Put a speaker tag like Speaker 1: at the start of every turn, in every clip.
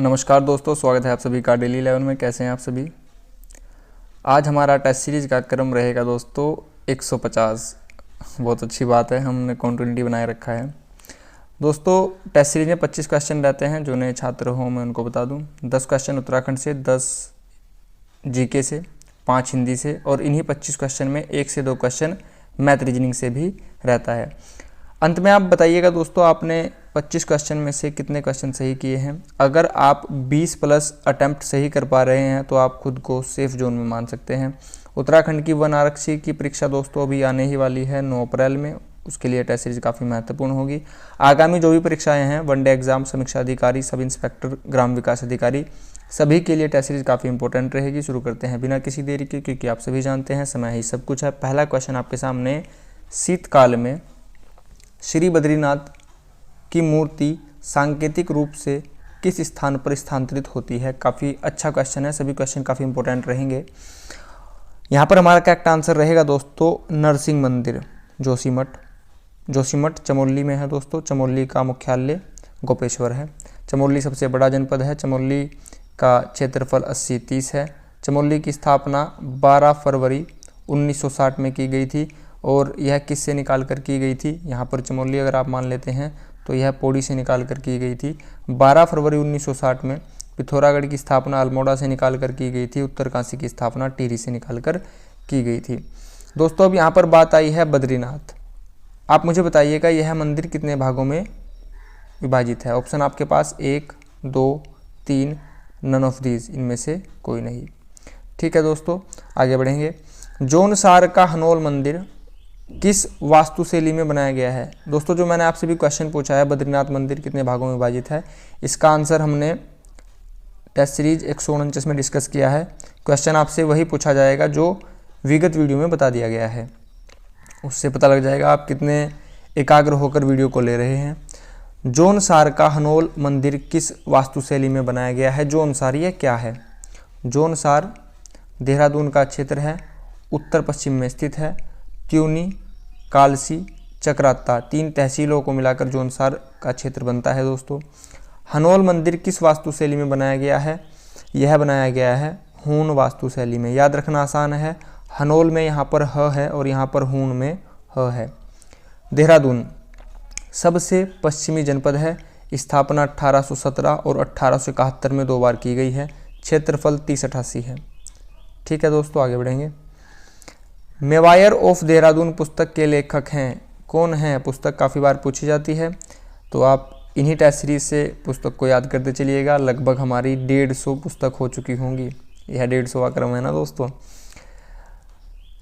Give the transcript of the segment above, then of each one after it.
Speaker 1: नमस्कार दोस्तों, स्वागत है आप सभी का डेली 11 में। कैसे हैं आप सभी। आज हमारा टेस्ट सीरीज का क्रम रहेगा दोस्तों 150। बहुत अच्छी बात है, हमने कंटिन्यूटी बनाए रखा है दोस्तों। टेस्ट सीरीज में 25 क्वेश्चन रहते हैं। जो नए छात्र हों मैं उनको बता दूं, 10 क्वेश्चन उत्तराखंड से, 10 जीके से, 5 हिंदी से और इन्हीं 25 क्वेश्चन में 1 से 2 क्वेश्चन मैथ रीजनिंग से भी रहता है। अंत में आप बताइएगा दोस्तों, आपने 25 क्वेश्चन में से कितने क्वेश्चन सही किए हैं। अगर आप 20 प्लस अटेम्प्ट सही कर पा रहे हैं तो आप खुद को सेफ जोन में मान सकते हैं। उत्तराखंड की वन आरक्षी की परीक्षा दोस्तों अभी आने ही वाली है 9 अप्रैल में। उसके लिए टेस्ट सीरीज काफ़ी महत्वपूर्ण होगी। आगामी जो भी परीक्षाएं हैं, वनडे एग्जाम, समीक्षा अधिकारी, सब इंस्पेक्टर, ग्राम विकास अधिकारी, सभी के लिए टेस्ट सीरीज काफ़ी इंपॉर्टेंट रहेगी। शुरू करते हैं बिना किसी देरी के, क्योंकि आप सभी जानते हैं समय ही सब कुछ है। पहला क्वेश्चन आपके सामने, शीतकाल में श्री बद्रीनाथ की मूर्ति सांकेतिक रूप से किस स्थान पर स्थानांतरित होती है। काफ़ी अच्छा क्वेश्चन है, सभी क्वेश्चन काफ़ी इंपॉर्टेंट रहेंगे। यहाँ पर हमारा करेक्ट आंसर रहेगा दोस्तों नरसिंह मंदिर, जोशीमठ। जोशीमठ चमोली में है दोस्तों। चमोली का मुख्यालय गोपेश्वर है। चमोली सबसे बड़ा जनपद है। चमोली का क्षेत्रफल 80-30 है। चमोली की स्थापना 12 फरवरी 1960 में की गई थी। और यह किससे निकाल कर की गई थी। यहाँ पर चमोली अगर आप मान लेते हैं तो यह पौड़ी से निकाल कर की गई थी। 12 फरवरी 1960 में पिथौरागढ़ की स्थापना अल्मोड़ा से निकाल कर की गई थी। उत्तरकाशी की स्थापना टिहरी से निकाल कर की गई थी दोस्तों। अब यहाँ पर बात आई है बद्रीनाथ। आप मुझे बताइएगा यह मंदिर कितने भागों में विभाजित है। ऑप्शन आपके पास 1, 2, 3, नन ऑफ दीज, इनमें से कोई नहीं। ठीक है दोस्तों, आगे बढ़ेंगे। जौनसार का हनोल मंदिर किस वास्तुशैली में बनाया गया है। दोस्तों जो मैंने आपसे भी क्वेश्चन पूछा है, बद्रीनाथ मंदिर कितने भागों में विभाजित है, इसका आंसर हमने टेस्ट सीरीज 149 में डिस्कस किया है। क्वेश्चन आपसे वही पूछा जाएगा जो विगत वीडियो में बता दिया गया है। उससे पता लग जाएगा आप कितने एकाग्र होकर वीडियो को ले रहे हैं। जौनसार का हनोल मंदिर किस वास्तुशैली में बनाया गया है। जौनसार यह क्या है। जौनसार देहरादून का क्षेत्र है, उत्तर पश्चिम में स्थित है। त्यूनी, कालसी, चक्राता, 3 तहसीलों को मिलाकर जौनसार का क्षेत्र बनता है दोस्तों। हनोल मंदिर किस वास्तुशैली में बनाया गया है। यह बनाया गया है हूण वास्तुशैली में। याद रखना आसान है, हनोल में यहाँ पर ह है और यहाँ पर हूण में ह है। देहरादून सबसे पश्चिमी जनपद है। स्थापना 1817 और 1871 में 2 बार की गई है। क्षेत्रफल 3088 है। ठीक है दोस्तों, आगे बढ़ेंगे। मेवायर ऑफ देहरादून पुस्तक के लेखक हैं, कौन हैं। पुस्तक काफ़ी बार पूछी जाती है, तो आप इन्हीं टेस्ट सीरीज से पुस्तक को याद करते चलिएगा। लगभग हमारी 150 पुस्तक हो चुकी होंगी। यह 150वां क्रम है ना दोस्तों।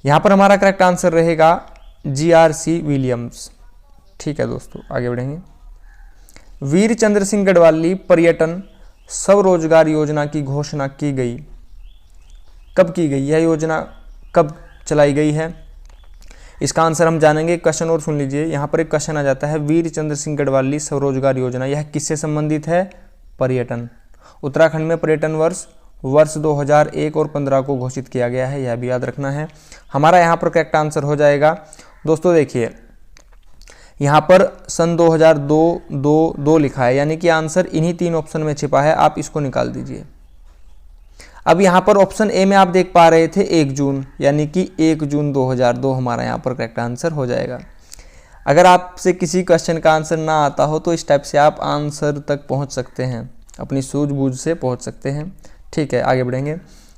Speaker 1: यहाँ पर हमारा करेक्ट आंसर रहेगा GRC विलियम्स। ठीक है दोस्तों, आगे बढ़ेंगे। वीर चंद्र सिंह गढ़वाली पर्यटन स्वरोजगार योजना की घोषणा की गई, कब की गई। यह योजना कब चलाई गई है, इसका आंसर हम जानेंगे। क्वेश्चन और सुन लीजिए। यहाँ पर एक क्वेश्चन आ जाता है, वीर चंद्र सिंह गढ़वाली स्वरोजगार योजना, यह किससे संबंधित है। पर्यटन। उत्तराखंड में पर्यटन वर्ष 2001 और 15 को घोषित किया गया है, यह भी याद रखना है। हमारा यहाँ पर करेक्ट आंसर हो जाएगा दोस्तों। देखिए यहाँ पर सन 2002 लिखा है, यानी कि आंसर इन्हीं 3 ऑप्शन में छिपा है। आप इसको निकाल दीजिए। अब यहाँ पर ऑप्शन ए में आप देख पा रहे थे 1 जून, यानी कि 1 जून 2002 हमारा यहाँ पर करेक्ट आंसर हो जाएगा। अगर आपसे किसी क्वेश्चन का आंसर ना आता हो तो इस टाइप से आप आंसर तक पहुँच सकते हैं, अपनी सूझबूझ से पहुँच सकते हैं। ठीक है, आगे बढ़ेंगे।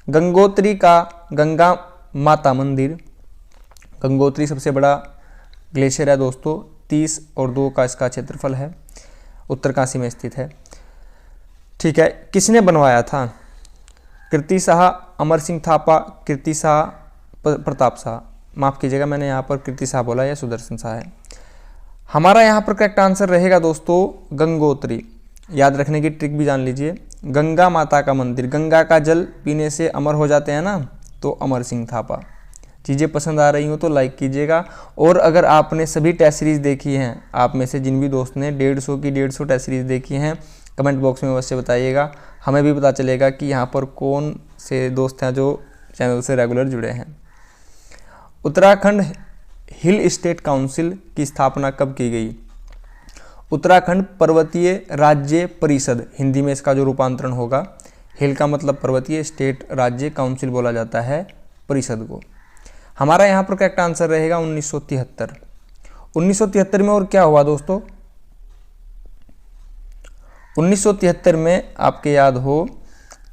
Speaker 1: गंगोत्री का गंगा माता मंदिर। गंगोत्री सबसे बड़ा ग्लेशियर है दोस्तों, 30 और 2 का इसका क्षेत्रफल है। उत्तरकाशी में स्थित है। ठीक है, किसने बनवाया था। कीर्ति शाह, अमर सिंह थापा, कीर्ति शाह, प्रताप शाह। माफ़ कीजिएगा, मैंने यहाँ पर कीर्ति शाह बोला, या सुदर्शन शाह है। हमारा यहाँ पर करेक्ट आंसर रहेगा दोस्तों गंगोत्री। याद रखने की ट्रिक भी जान लीजिए। गंगा माता का मंदिर, गंगा का जल पीने से अमर हो जाते हैं ना, तो अमर सिंह थापा। चीज़ें पसंद आ रही हो तो लाइक कीजिएगा। और अगर आपने सभी टेस्ट सीरीज़ देखी हैं, आप में से जिन भी दोस्त ने 150 की 150 टेस्ट सीरीज़ देखी हैं, कमेंट बॉक्स में अवश्य बताइएगा। हमें भी पता चलेगा कि यहाँ पर कौन से दोस्त हैं जो चैनल से रेगुलर जुड़े हैं। उत्तराखंड हिल स्टेट काउंसिल की स्थापना कब की गई। उत्तराखंड पर्वतीय राज्य परिषद, हिंदी में इसका जो रूपांतरण होगा, हिल का मतलब पर्वतीय, स्टेट राज्य, काउंसिल बोला जाता है परिषद को। हमारा यहाँ पर करेक्ट आंसर रहेगा 1973। 1973 में और क्या हुआ दोस्तों, 1973 में आपके याद हो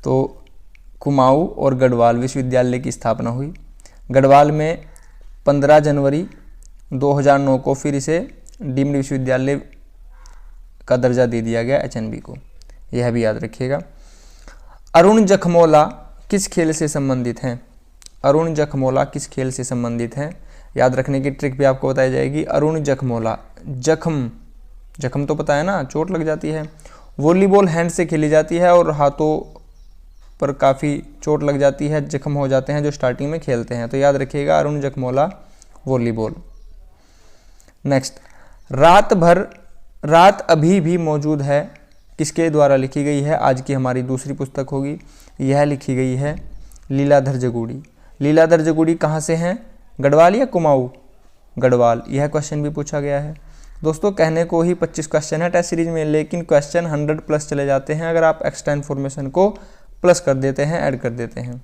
Speaker 1: तो कुमाऊं और गढ़वाल विश्वविद्यालय की स्थापना हुई। गढ़वाल में 15 जनवरी 2009 को फिर इसे डीम्ड विश्वविद्यालय का दर्जा दे दिया गया एचएनबी को, यह भी याद रखिएगा। अरुण जखमोला किस खेल से संबंधित हैं? अरुण जखमोला किस खेल से संबंधित हैं? याद रखने की ट्रिक भी आपको बताई जाएगी। अरुण जखमोला, जख्म तो पता है ना, चोट लग जाती है। वॉलीबॉल हैंड से खेली जाती है और हाथों पर काफ़ी चोट लग जाती है, जख्म हो जाते हैं जो स्टार्टिंग में खेलते हैं, तो याद रखिएगा अरुण जखमोला वॉलीबॉल। नेक्स्ट, रात अभी भी मौजूद है किसके द्वारा लिखी गई है? आज की हमारी दूसरी पुस्तक होगी, यह लिखी गई है लीलाधर जगूड़ी। लीलाधर जगूड़ी कहाँ से हैं? गढ़वाल या कुमाऊं? गढ़वाल। यह क्वेश्चन भी पूछा गया है दोस्तों। कहने को ही 25 क्वेश्चन है टेस्ट सीरीज में, लेकिन क्वेश्चन 100 प्लस चले जाते हैं अगर आप एक्स्ट्रा इन्फॉर्मेशन को प्लस कर देते हैं, ऐड कर देते हैं।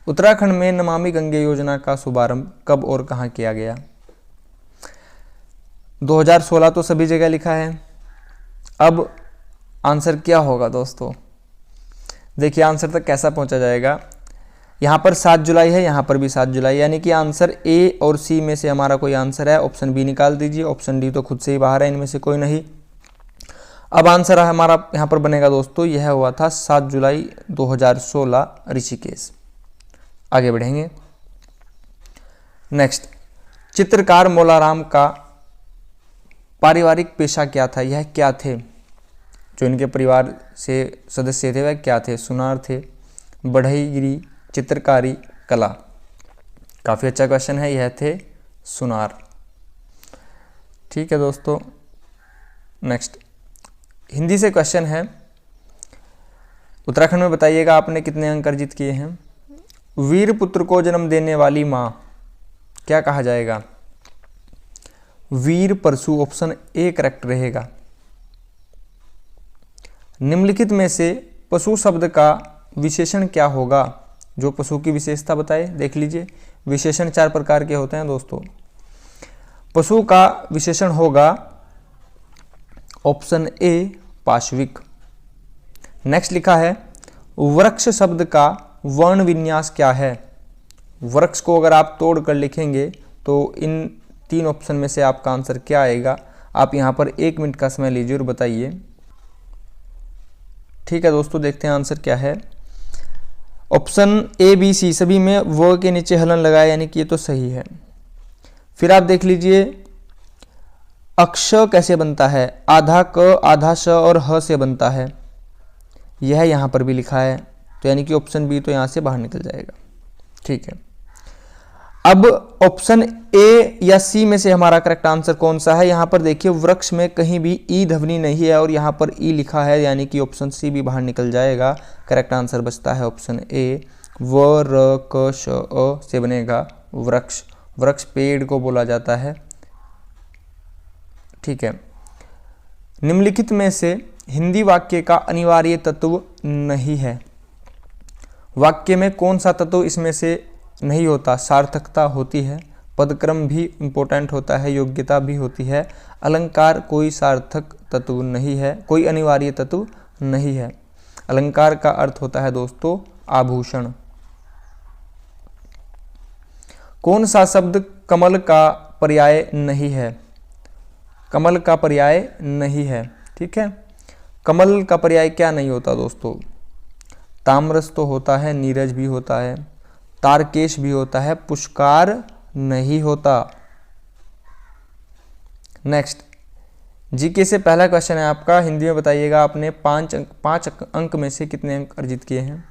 Speaker 1: उत्तराखंड में नमामि गंगे योजना का शुभारंभ कब और कहां किया गया? 2016 तो सभी जगह लिखा है। अब आंसर क्या होगा दोस्तों? देखिए आंसर तक कैसा पहुंचा जाएगा। यहाँ पर 7 जुलाई है, यहाँ पर भी 7 जुलाई, यानी कि आंसर ए और सी में से हमारा कोई आंसर है। ऑप्शन बी निकाल दीजिए, ऑप्शन डी तो खुद से ही बाहर है, इनमें से कोई नहीं। अब आंसर हमारा यहाँ पर बनेगा दोस्तों, यह हुआ था 7 जुलाई 2016 ऋषिकेश। आगे बढ़ेंगे। नेक्स्ट, चित्रकार मौलाराम का पारिवारिक पेशा क्या था? यह क्या थे? जो इनके परिवार से सदस्य थे वह क्या थे? सुनार थे, बढ़ईगिरी, चित्रकारी, कला। काफ़ी अच्छा क्वेश्चन है, यह थे सुनार। ठीक है दोस्तों। नेक्स्ट, हिंदी से क्वेश्चन है। उत्तराखंड में बताइएगा आपने कितने अंक अर्जित किए हैं? वीर पुत्र को जन्म देने वाली माँ क्या कहा जाएगा? वीर परशु, ऑप्शन ए करेक्ट रहेगा। निम्नलिखित में से पशु शब्द का विशेषण क्या होगा? जो पशु की विशेषता बताए, देख लीजिए। विशेषण 4 प्रकार के होते हैं दोस्तों। पशु का विशेषण होगा ऑप्शन ए पाश्विक। नेक्स्ट लिखा है, वृक्ष शब्द का वर्ण विन्यास क्या है? वृक्ष को अगर आप तोड़ कर लिखेंगे तो इन 3 ऑप्शन में से आपका आंसर क्या आएगा? आप यहाँ पर 1 मिनट का समय लीजिए और बताइए। ठीक है दोस्तों, देखते हैं आंसर क्या है। ऑप्शन ए बी सी सभी में व के नीचे हलन लगाया, यानी कि ये तो सही है। फिर आप देख लीजिए अक्ष कैसे बनता है? आधा क, आधा श और ह से बनता है, यह यहाँ पर भी लिखा है, तो यानी कि ऑप्शन बी तो यहाँ से बाहर निकल जाएगा। ठीक है। अब ऑप्शन ए या सी में से हमारा करेक्ट आंसर कौन सा है? यहाँ पर देखिए वृक्ष में कहीं भी ई ध्वनि नहीं है और यहाँ पर ई लिखा है, यानी कि ऑप्शन सी भी बाहर निकल जाएगा। करेक्ट आंसर बचता है ऑप्शन ए, व र क श अ से बनेगा वृक्ष। वृक्ष पेड़ को बोला जाता है। ठीक है। निम्नलिखित में से हिंदी वाक्य का अनिवार्य तत्व नहीं है। वाक्य में कौन सा तत्व इसमें से नहीं होता? सार्थकता होती है, पदक्रम भी इंपॉर्टेंट होता है, योग्यता भी होती है। अलंकार कोई सार्थक तत्व नहीं है, कोई अनिवार्य तत्व नहीं है। अलंकार का अर्थ होता है दोस्तों आभूषण। कौन सा शब्द कमल का पर्याय नहीं है? कमल का पर्याय नहीं है। ठीक है। कमल का पर्याय क्या नहीं होता दोस्तों? ताम्रस तो होता है, नीरज भी होता है, तारकेश भी होता है, पुष्कार नहीं होता। नेक्स्ट, जीके से पहला क्वेश्चन है आपका, हिंदी में बताइएगा आपने 5 अंक में से कितने अंक अर्जित किए हैं?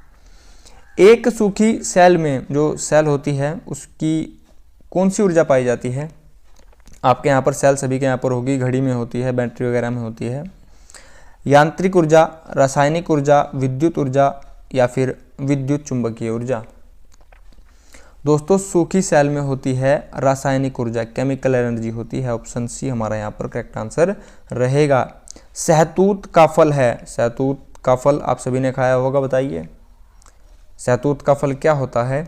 Speaker 1: एक सूखी सेल में जो सेल होती है उसकी कौन सी ऊर्जा पाई जाती है? आपके यहाँ पर सेल सभी के यहाँ पर होगी, घड़ी में होती है, बैटरी वगैरह में होती है। यांत्रिक ऊर्जा, रासायनिक ऊर्जा, विद्युत ऊर्जा या फिर विद्युत चुंबकीय ऊर्जा। दोस्तों सूखी सेल में होती है रासायनिक ऊर्जा, केमिकल एनर्जी होती है। ऑप्शन सी हमारा यहाँ पर करेक्ट आंसर रहेगा। सहतूत का फल है, सहतूत का फल आप सभी ने खाया होगा, बताइए सहतूत का फल क्या होता है?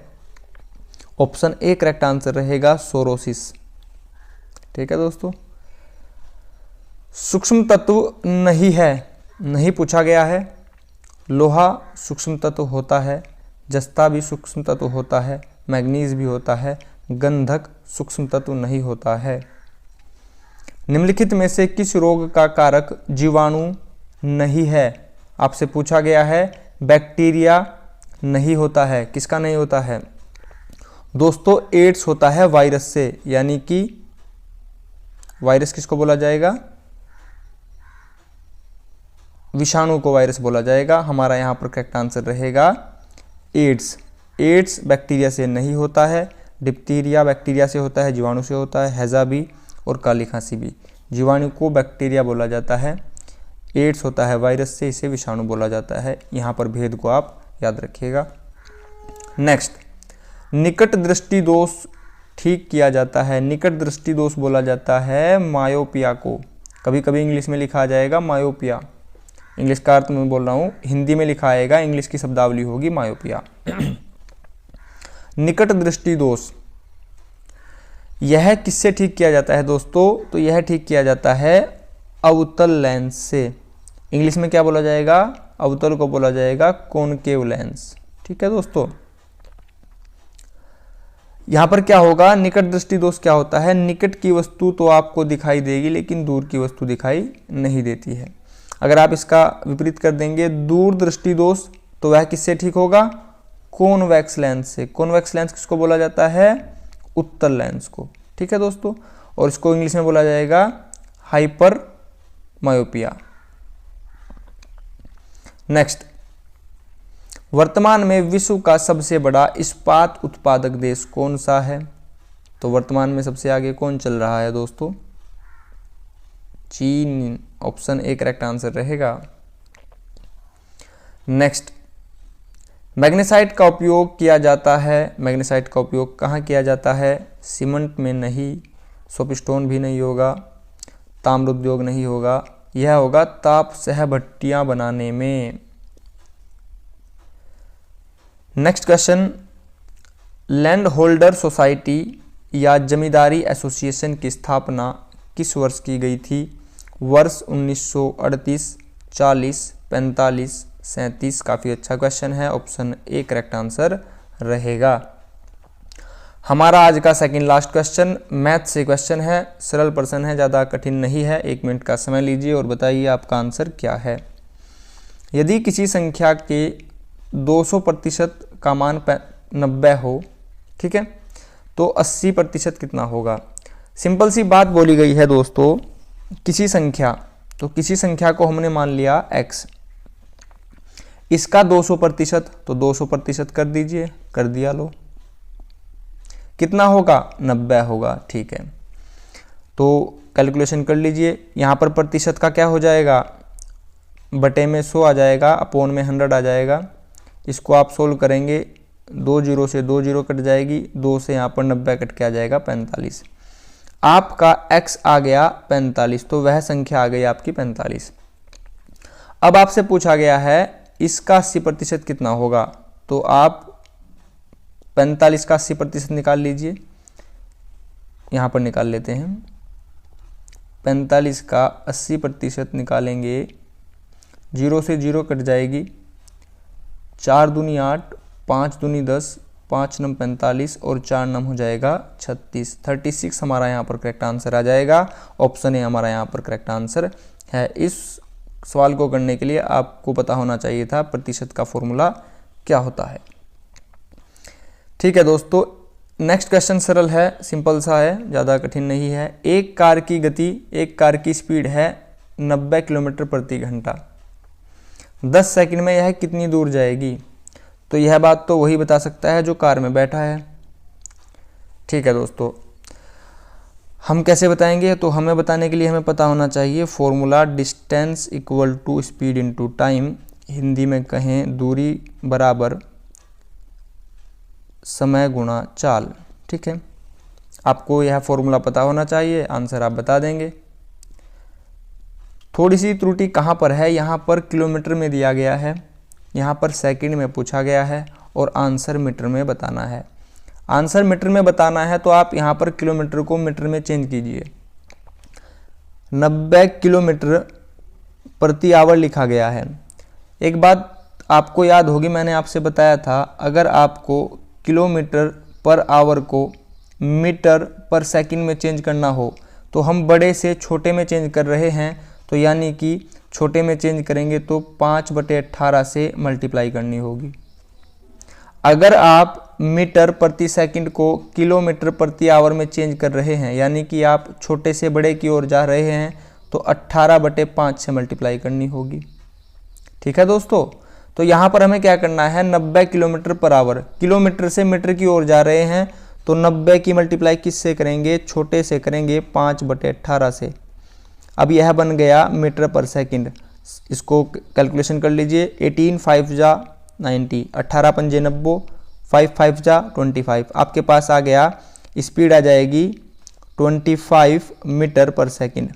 Speaker 1: ऑप्शन ए करेक्ट आंसर रहेगा सोरोसिस। ठीक है दोस्तों। सूक्ष्म तत्व नहीं है, नहीं पूछा गया है। लोहा सूक्ष्म तत्व होता है, जस्ता भी सूक्ष्म तत्व होता है, मैग्नीज भी होता है, गंधक सूक्ष्म तत्व नहीं होता है। निम्नलिखित में से किस रोग का कारक जीवाणु नहीं है? आपसे पूछा गया है। बैक्टीरिया नहीं होता है, किसका नहीं होता है? दोस्तों एड्स होता है वायरस से, यानी कि वायरस किसको बोला जाएगा? विषाणु को वायरस बोला जाएगा। हमारा यहाँ पर करेक्ट आंसर रहेगा एड्स। एड्स बैक्टीरिया से नहीं होता है। डिप्थीरिया बैक्टीरिया से होता है, जीवाणु से होता है। हैजा भी और काली खांसी भी जीवाणु को बैक्टीरिया बोला जाता है। एड्स होता है वायरस से, इसे विषाणु बोला जाता है। यहाँ पर भेद को आप याद रखिएगा। नेक्स्ट, निकट दृष्टि दोष ठीक किया जाता है। निकट दृष्टि दोष बोला जाता है मायोपिया को। कभी कभी इंग्लिश में लिखा जाएगा मायोपिया, इंग्लिश का अर्थ मैं बोल रहा हूँ, हिंदी में लिखा आएगा, इंग्लिश की शब्दावली होगी मायोपिया। निकट दृष्टि दोष यह किससे ठीक किया जाता है दोस्तों? तो यह ठीक किया जाता है अवतल लेंस से। इंग्लिश में क्या बोला जाएगा? अवतल को बोला जाएगा कॉनकेव लेंस। ठीक है दोस्तों। यहां पर क्या होगा? निकट दृष्टि दोष क्या होता है? निकट की वस्तु तो आपको दिखाई देगी लेकिन दूर की वस्तु दिखाई नहीं देती है। अगर आप इसका विपरीत कर देंगे दूर दृष्टि दोष, तो वह किससे ठीक होगा? कॉन्वेक्स लेंस से। कॉन्वेक्स लेंस किसको बोला जाता है? उत्तल लेंस को। ठीक है दोस्तों। और इसको इंग्लिश में बोला जाएगा हाइपर मायोपिया। नेक्स्ट, वर्तमान में विश्व का सबसे बड़ा इस्पात उत्पादक देश कौन सा है? तो वर्तमान में सबसे आगे कौन चल रहा है दोस्तों? चीन। ऑप्शन ए करेक्ट आंसर रहेगा। नेक्स्ट, मैग्नेसाइट का उपयोग किया जाता है। मैग्नेसाइट का उपयोग कहाँ किया जाता है? सीमेंट में नहीं, सोपस्टोन भी नहीं होगा, ताम्र उद्योग नहीं होगा, यह होगा ताप सह भट्टियां बनाने में। Next question, land holder society या जमींदारी एसोसिएशन की स्थापना किस वर्ष की गई थी? वर्ष 1938, 40, 45, 37। काफ़ी अच्छा क्वेश्चन है। ऑप्शन ए करेक्ट आंसर रहेगा। हमारा आज का सेकंड लास्ट क्वेश्चन मैथ से क्वेश्चन है, सरल प्रश्न है, ज़्यादा कठिन नहीं है। 1 मिनट का समय लीजिए और बताइए आपका आंसर क्या है। यदि किसी संख्या के 200% का मान 90 हो, ठीक है, तो 80% कितना होगा? सिंपल सी बात बोली गई है दोस्तों। किसी संख्या, तो किसी संख्या को हमने मान लिया x, इसका 200%, तो 200% कर दीजिए, कर दिया। लो कितना होगा? 90 होगा। ठीक है, तो कैलकुलेशन कर लीजिए। यहाँ पर प्रतिशत का क्या हो जाएगा? बटे में 100 आ जाएगा, अपॉन में 100 आ जाएगा। इसको आप सोल्व करेंगे, 2 जीरो से 2 जीरो कट जाएगी, 2 से यहाँ पर 90 कट के आ जाएगा 45। आपका x आ गया 45, तो वह संख्या आ गई आपकी 45। अब आपसे पूछा गया है इसका 80% कितना होगा? तो आप 45 का 80% निकाल लीजिए। यहाँ पर निकाल लेते हैं। 45 का 80% निकालेंगे, 0 से 0 कट जाएगी, 4 दूनी 8, 5 दूनी 10, 5 नम 45 और 4 नम हो जाएगा 36। 36 हमारा यहाँ पर करेक्ट आंसर आ जाएगा। ऑप्शन ए हमारा यहाँ पर करेक्ट आंसर है। इस सवाल को करने के लिए आपको पता होना चाहिए था प्रतिशत का फॉर्मूला क्या होता है। ठीक है दोस्तों, नेक्स्ट क्वेश्चन सरल है, सिंपल सा है, ज़्यादा कठिन नहीं है। एक कार की गति, एक कार की स्पीड है 90 किलोमीटर प्रति घंटा। 10 सेकंड में यह कितनी दूर जाएगी? तो यह बात तो वही बता सकता है जो कार में बैठा है। ठीक है दोस्तों, हम कैसे बताएंगे? तो हमें बताने के लिए हमें पता होना चाहिए formula distance equal to speed into time. Hindi में कहें दूरी बराबर समय गुणा चाल। ठीक है, आपको यह फॉर्मूला पता होना चाहिए, आंसर आप बता देंगे। थोड़ी सी त्रुटि कहाँ पर है, यहाँ पर किलोमीटर में दिया गया है, यहाँ पर सेकंड में पूछा गया है और आंसर मीटर में बताना है। आंसर मीटर में बताना है तो आप यहाँ पर किलोमीटर को मीटर में चेंज कीजिए। 90 किलोमीटर प्रति आवर लिखा गया है। एक बात आपको याद होगी, मैंने आपसे बताया था, अगर आपको किलोमीटर पर आवर को मीटर पर सेकंड में चेंज करना हो तो हम बड़े से छोटे में चेंज कर रहे हैं, तो यानी कि छोटे में चेंज करेंगे तो 5/18 से मल्टीप्लाई करनी होगी। अगर आप मीटर प्रति सेकंड को किलोमीटर प्रति आवर में चेंज कर रहे हैं, यानी कि आप छोटे से बड़े की ओर जा रहे हैं, तो 18/5 से मल्टीप्लाई करनी होगी। ठीक है दोस्तों, तो यहाँ पर हमें क्या करना है, 90 किलोमीटर पर आवर, किलोमीटर से मीटर की ओर जा रहे हैं तो 90 की मल्टीप्लाई किससे करेंगे, छोटे से करेंगे, 5/18 से। अब यह बन गया मीटर पर सेकंड। इसको कैलकुलेशन कर लीजिए, 18 5 जा 90, 18 पंजे 90, 5 5 जा 25, आपके पास आ गया, स्पीड आ जाएगी 25 मीटर पर सेकंड।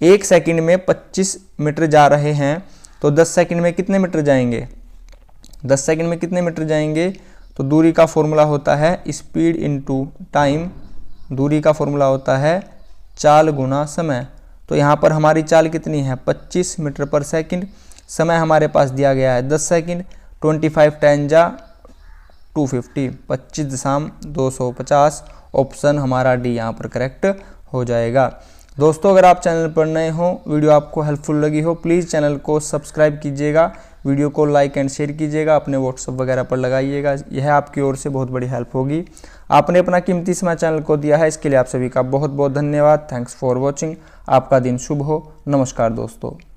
Speaker 1: एक सेकंड में 25 मीटर जा रहे हैं, तो 10 सेकंड में कितने मीटर जाएंगे, 10 सेकंड में कितने मीटर जाएंगे, तो दूरी का फॉर्मूला होता है स्पीड इनटू टाइम, दूरी का फॉर्मूला होता है चाल गुना समय। तो यहाँ पर हमारी चाल कितनी है, 25 मीटर पर सेकंड, समय हमारे पास दिया गया है 10 सेकंड, 25 10 जा 250, 25.250, ऑप्शन हमारा डी यहाँ पर करेक्ट हो जाएगा। दोस्तों अगर आप चैनल पर नए हो, वीडियो आपको हेल्पफुल लगी हो, प्लीज़ चैनल को सब्सक्राइब कीजिएगा, वीडियो को लाइक एंड शेयर कीजिएगा, अपने व्हाट्सएप वगैरह पर लगाइएगा, यह आपकी ओर से बहुत बड़ी हेल्प होगी। आपने अपना कीमती समय चैनल को दिया है, इसके लिए आप सभी का बहुत बहुत धन्यवाद। Thanks for watching. आपका दिन शुभ हो। नमस्कार दोस्तों।